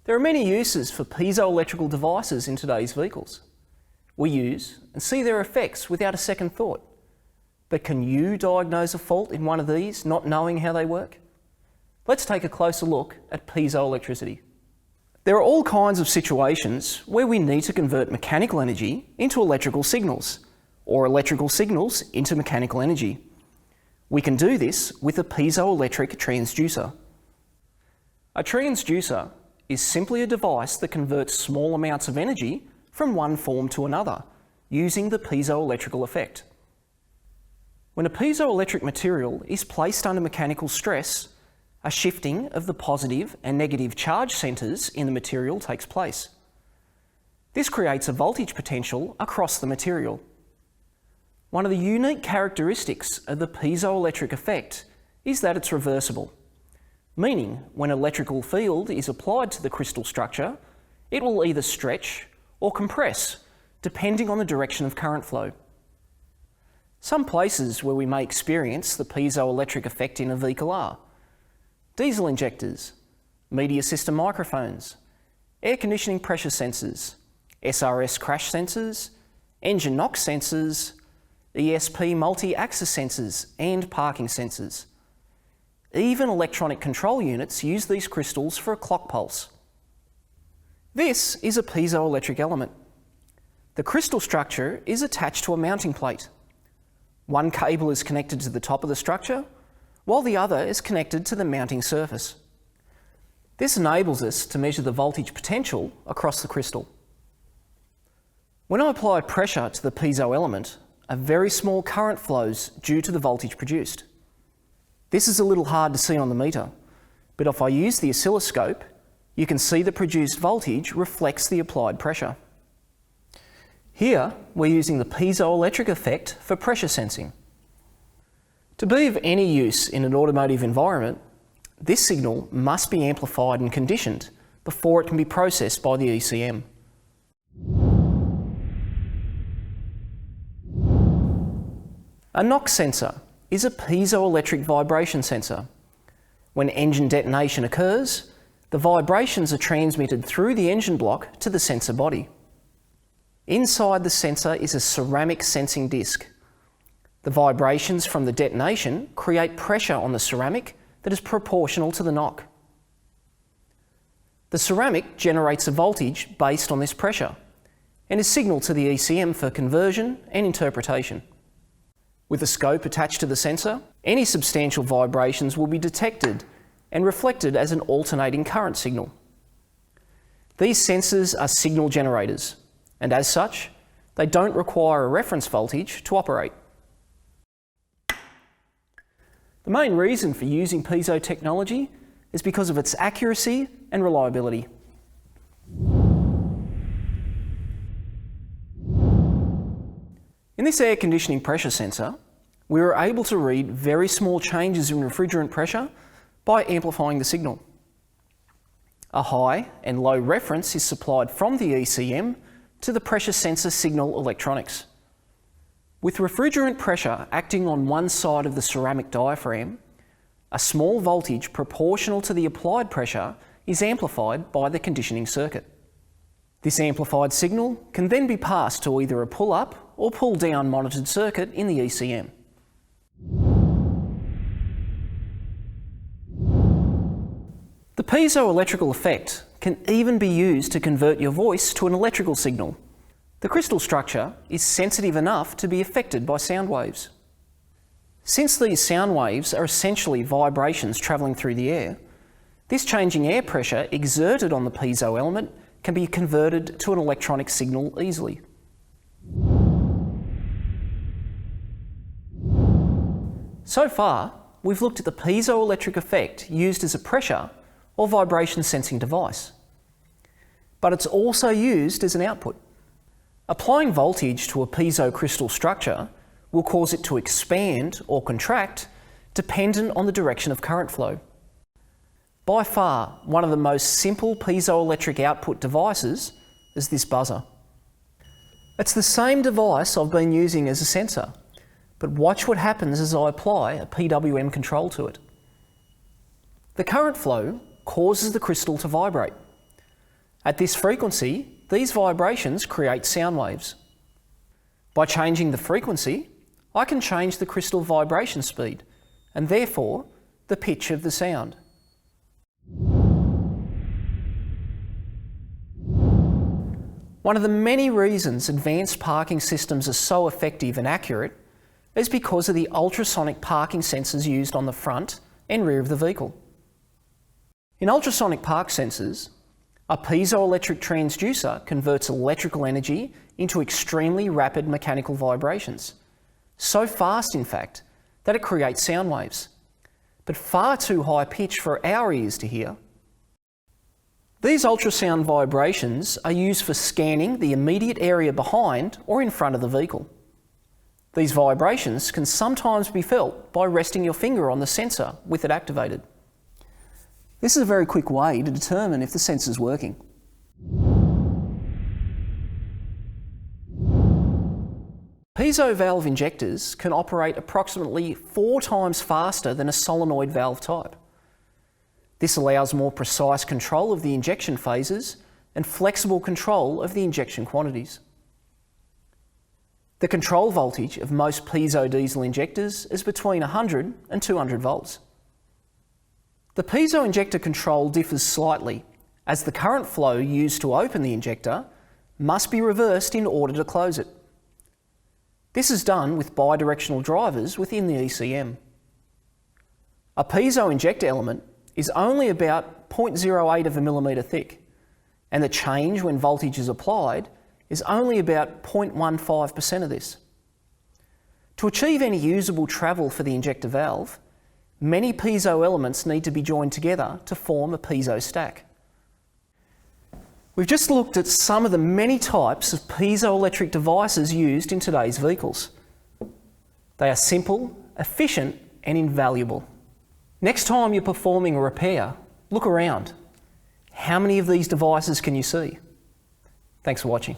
There are many uses for piezoelectrical devices in today's vehicles. We use and see their effects without a second thought. But can you diagnose a fault in one of these not knowing how they work? Let's take a closer look at piezoelectricity. There are all kinds of situations where we need to convert mechanical energy into electrical signals, or electrical signals into mechanical energy. We can do this with a piezoelectric transducer. A transducer is simply a device that converts small amounts of energy from one form to another, using the piezoelectrical effect. When a piezoelectric material is placed under mechanical stress, a shifting of the positive and negative charge centres in the material takes place. This creates a voltage potential across the material. One of the unique characteristics of the piezoelectric effect is that it's reversible, meaning when an electrical field is applied to the crystal structure, it will either stretch or compress, depending on the direction of current flow. Some places where we may experience the piezoelectric effect in a vehicle are diesel injectors, media system microphones, air conditioning pressure sensors, SRS crash sensors, engine NOx sensors, ESP multi-axis sensors and parking sensors. Even electronic control units use these crystals for a clock pulse. This is a piezoelectric element. The crystal structure is attached to a mounting plate. One cable is connected to the top of the structure, while the other is connected to the mounting surface. This enables us to measure the voltage potential across the crystal. When I apply pressure to the piezo element, a very small current flows due to the voltage produced. This is a little hard to see on the meter, but if I use the oscilloscope, you can see the produced voltage reflects the applied pressure. Here, we're using the piezoelectric effect for pressure sensing. To be of any use in an automotive environment, this signal must be amplified and conditioned before it can be processed by the ECM. A NOx sensor is a piezoelectric vibration sensor. When engine detonation occurs, the vibrations are transmitted through the engine block to the sensor body. Inside the sensor is a ceramic sensing disc. The vibrations from the detonation create pressure on the ceramic that is proportional to the knock. The ceramic generates a voltage based on this pressure and is signalled to the ECM for conversion and interpretation. With a scope attached to the sensor, any substantial vibrations will be detected and reflected as an alternating current signal. These sensors are signal generators, and as such, they don't require a reference voltage to operate. The main reason for using piezo technology is because of its accuracy and reliability. In this air conditioning pressure sensor, we were able to read very small changes in refrigerant pressure by amplifying the signal. A high and low reference is supplied from the ECM to the pressure sensor signal electronics. With refrigerant pressure acting on one side of the ceramic diaphragm, a small voltage proportional to the applied pressure is amplified by the conditioning circuit. This amplified signal can then be passed to either a pull-up or pull-down monitored circuit in the ECM. The piezoelectrical effect can even be used to convert your voice to an electrical signal. The crystal structure is sensitive enough to be affected by sound waves. Since these sound waves are essentially vibrations travelling through the air, this changing air pressure exerted on the piezo element can be converted to an electronic signal easily. So far, we've looked at the piezoelectric effect used as a pressure or vibration sensing device. But it's also used as an output. Applying voltage to a piezo crystal structure will cause it to expand or contract dependent on the direction of current flow. By far, one of the most simple piezoelectric output devices is this buzzer. It's the same device I've been using as a sensor, but watch what happens as I apply a PWM control to it. The current flow causes the crystal to vibrate. At this frequency, these vibrations create sound waves. By changing the frequency, I can change the crystal vibration speed, and therefore the pitch of the sound. One of the many reasons advanced parking systems are so effective and accurate is because of the ultrasonic parking sensors used on the front and rear of the vehicle. In ultrasonic park sensors, a piezoelectric transducer converts electrical energy into extremely rapid mechanical vibrations. So fast, in fact, that it creates sound waves, but far too high pitch for our ears to hear. These ultrasound vibrations are used for scanning the immediate area behind or in front of the vehicle. These vibrations can sometimes be felt by resting your finger on the sensor with it activated. This is a very quick way to determine if the sensor is working. Piezo valve injectors can operate approximately 4 times faster than a solenoid valve type. This allows more precise control of the injection phases and flexible control of the injection quantities. The control voltage of most piezo diesel injectors is between 100 and 200 volts. The piezo injector control differs slightly, as the current flow used to open the injector must be reversed in order to close it. This is done with bidirectional drivers within the ECM. A piezo injector element is only about 0.08 of a millimetre thick, and the change when voltage is applied is only about 0.15% of this. To achieve any usable travel for the injector valve, many piezo elements need to be joined together to form a piezo stack. We've just looked at some of the many types of piezoelectric devices used in today's vehicles. They are simple, efficient, and invaluable. Next time you're performing a repair, look around. How many of these devices can you see? Thanks for watching.